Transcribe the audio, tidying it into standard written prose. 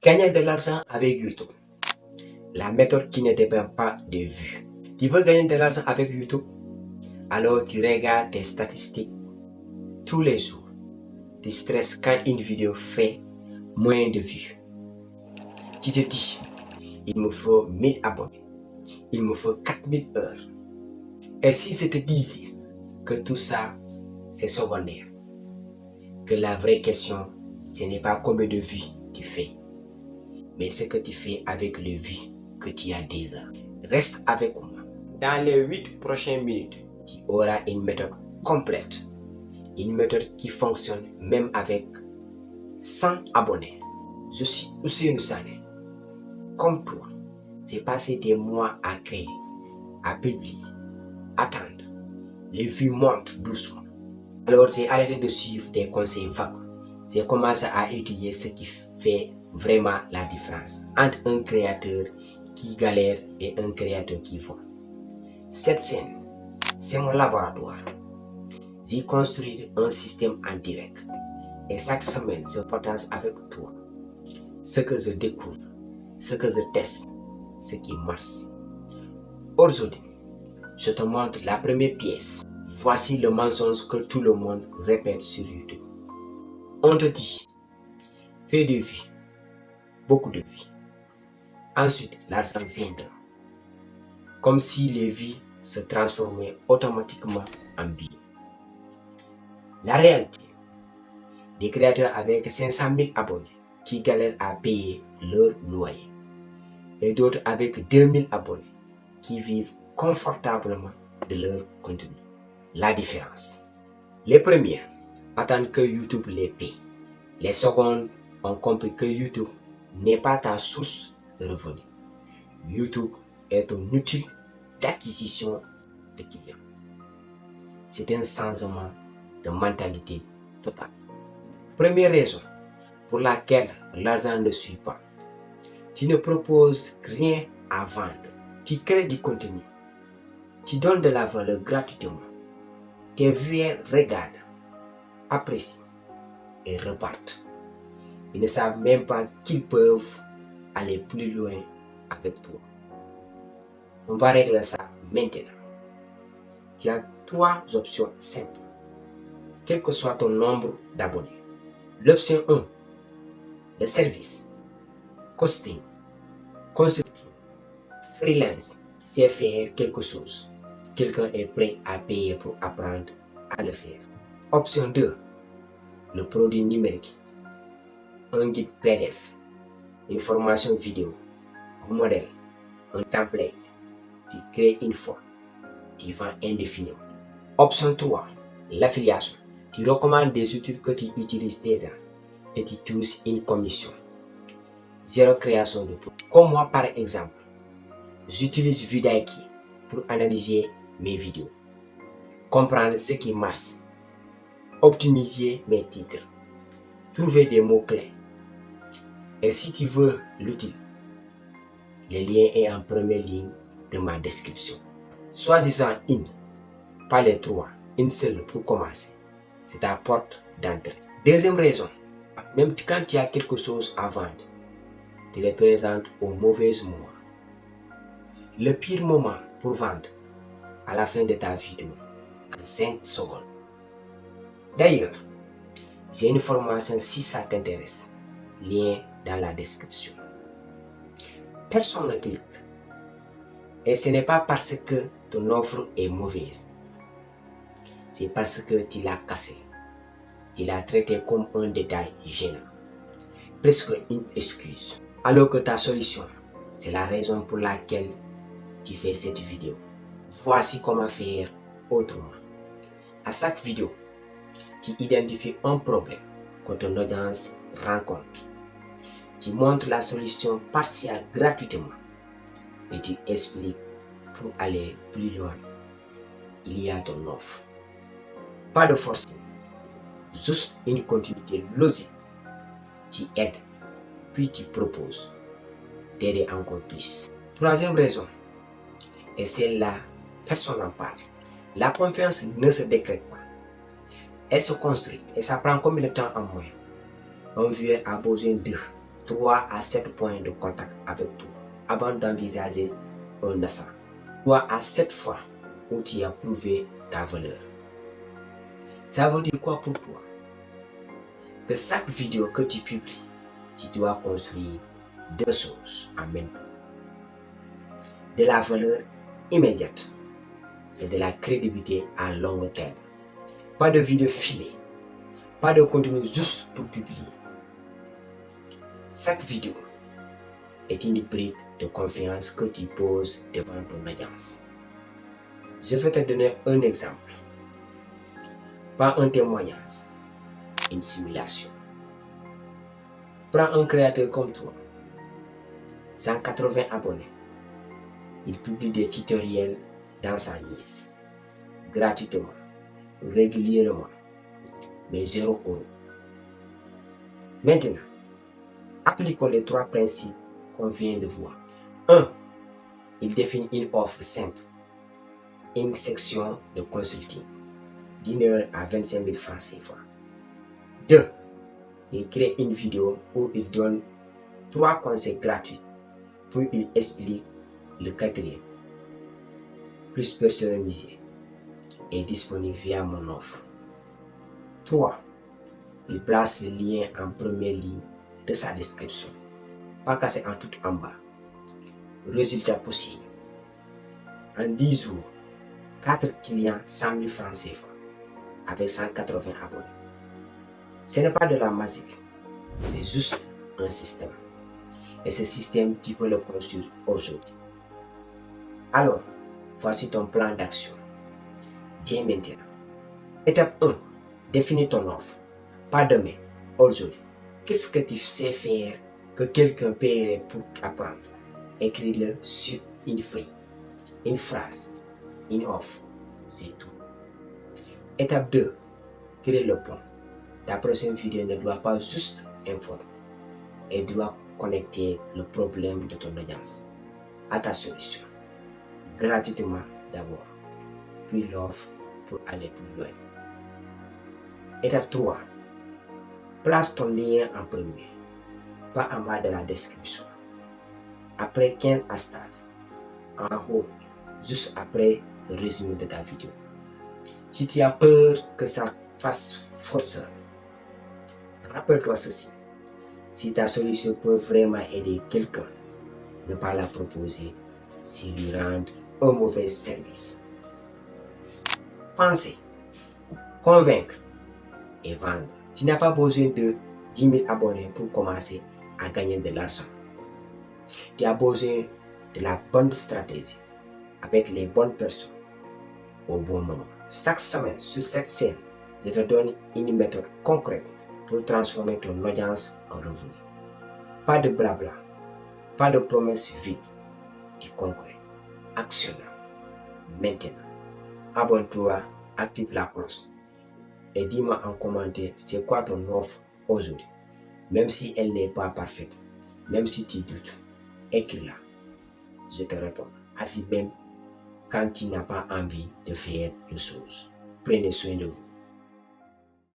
Gagner de l'argent avec YouTube. La méthode qui ne dépend pas de vues. Tu veux gagner de l'argent avec YouTube? Alors tu regardes tes statistiques tous les jours. Tu stresses quand une vidéo fait moins de vues. Tu te dis, il me faut 1000 abonnés. Il me faut 4000 heures. Et si je te disais que tout ça, c'est secondaire, que la vraie question, ce n'est pas combien de vues tu fais, mais ce que tu fais avec les vues que tu as déjà. Reste avec moi. Dans les 8 prochaines minutes, tu auras une méthode complète. Une méthode qui fonctionne même avec 100 abonnés. Je suis Ousseynou Sané. Comme toi, j'ai passé des mois à créer, à publier, attendre. Les vues montent doucement. Alors j'ai arrêté de suivre des conseils vagues. J'ai commencé à étudier ce qui fait vraiment la différence entre un créateur qui galère et un créateur qui vend. Cette scène, c'est mon laboratoire. J'ai construit un système en direct et chaque semaine je partage avec toi ce que je découvre, ce que je teste, ce qui marche. Aujourd'hui, je te montre la première pièce. Voici le mensonge que tout le monde répète sur YouTube. On te dit, fais des vues, beaucoup de vues. Ensuite, l'argent viendra. Comme si les vues se transformaient automatiquement en billets. La réalité, des créateurs avec 500 000 abonnés qui galèrent à payer leur loyer et d'autres avec 2000 abonnés qui vivent confortablement de leur contenu. La différence. Les premiers attendent que YouTube les paie. Les secondes ont compris que YouTube n'est pas ta source de revenus. YouTube est un outil d'acquisition de clients. C'est un changement de mentalité totale. Première raison pour laquelle l'argent ne suit pas. Tu ne proposes rien à vendre. Tu crées du contenu. Tu donnes de la valeur gratuitement. Tes viewers regardent, apprécient et repartent. Ils ne savent même pas qu'ils peuvent aller plus loin avec toi. On va régler ça maintenant. Tu as 3 options simples, quel que soit ton nombre d'abonnés. L'option 1, le service, costing, consulting, freelance, c'est faire quelque chose. Quelqu'un est prêt à payer pour apprendre à le faire. Option 2, le produit numérique, un guide PDF, une formation vidéo, un modèle, un template. Tu crées une fois, tu vends indéfiniment. Option 3, l'affiliation. Tu recommandes des outils que tu utilises déjà et tu touches une commission. Zéro création de produit. Comme moi par exemple, j'utilise Vidaki pour analyser mes vidéos, comprendre ce qui marche, optimiser mes titres, trouver des mots-clés. Et si tu veux l'outil, le lien est en première ligne de ma description. Choisissant une, pas les 3, une seule pour commencer. C'est ta porte d'entrée. Deuxième raison, même quand tu as quelque chose à vendre, tu les présentes au mauvais moment. Le pire moment pour vendre, à la fin de ta vidéo, en 5 secondes. D'ailleurs, j'ai une formation si ça t'intéresse. Lien dans la description. Personne ne clique. Et ce n'est pas parce que ton offre est mauvaise. C'est parce que tu l'as cassé. Tu l'as traité comme un détail gênant. Presque une excuse. Alors que ta solution, c'est la raison pour laquelle tu fais cette vidéo. Voici comment faire autrement. À chaque vidéo, tu identifies un problème que ton audience rencontre. Tu montres la solution partielle gratuitement et tu expliques pour aller plus loin. Il y a ton offre. Pas de forcing, juste une continuité logique. Tu aides, puis tu proposes d'aider encore plus. Troisième raison, et celle-là, personne n'en parle. La confiance ne se décrète pas. Elle se construit et ça prend combien de temps en moyenne? Un vieux a besoin de 3 à 7 points de contact avec toi avant d'envisager un achat. 3 à 7 fois où tu as prouvé ta valeur. Ça veut dire quoi pour toi? Que chaque vidéo que tu publies, tu dois construire 2 choses en même temps. De la valeur immédiate et de la crédibilité à long terme. Pas de vidéo filée, pas de contenu juste pour publier. Chaque vidéo est une brique de confiance que tu poses devant ton audience. Je vais te donner un exemple. Pas un témoignage, une simulation. Prends un créateur comme toi, 180 abonnés. Il publie des tutoriels dans sa liste, gratuitement, régulièrement, mais 0 €. Maintenant, appliquons les 3 principes qu'on vient de voir. 1. Il définit une offre simple, une section de consulting, d'1 heure à 25 000 francs CFA. 2. Il crée une vidéo où il donne 3 conseils gratuits, puis il explique le 4e, plus personnalisé et disponible via mon offre. 3. Il place le lien en première ligne de sa description, pas cassé en tout en bas. Résultat possible. En 10 jours, 4 clients 100 000 francs CFA avec 180 abonnés. Ce n'est pas de la magie, c'est juste un système. Et ce système, tu peux le construire aujourd'hui. Alors, voici ton plan d'action. Dès maintenant. Étape 1. Définis ton offre. Pas demain, aujourd'hui. Qu'est-ce que tu sais faire que quelqu'un paierait pour apprendre? Écris-le sur une feuille, une phrase, une offre. C'est tout. Étape 2. Crée le pont. Ta prochaine vidéo ne doit pas juste informer. Elle doit connecter le problème de ton audience à ta solution. Gratuitement d'abord, puis l'offre pour aller plus loin. Étape 3. Place ton lien en premier, pas en bas de la description. Après 15 hashtags, en haut, juste après le résumé de ta vidéo. Si tu as peur que ça fasse forceur, rappelle-toi ceci. Si ta solution peut vraiment aider quelqu'un, ne pas la proposer, c'est lui rendre un mauvais service. Pensez, convaincre et vendre. Tu n'as pas besoin de 10 000 abonnés pour commencer à gagner de l'argent. Tu as besoin de la bonne stratégie avec les bonnes personnes au bon moment. Chaque semaine sur cette chaîne, je te donne une méthode concrète pour transformer ton audience en revenu. Pas de blabla, pas de promesses vides, du concret, actionnable. Maintenant, abonne-toi, active la cloche et dis-moi en commentaire c'est quoi ton offre aujourd'hui. Même si elle n'est pas parfaite, même si tu doutes, écris-la. Je te réponds. Ainsi même quand tu n'as pas envie de faire de choses. Prenez soin de vous.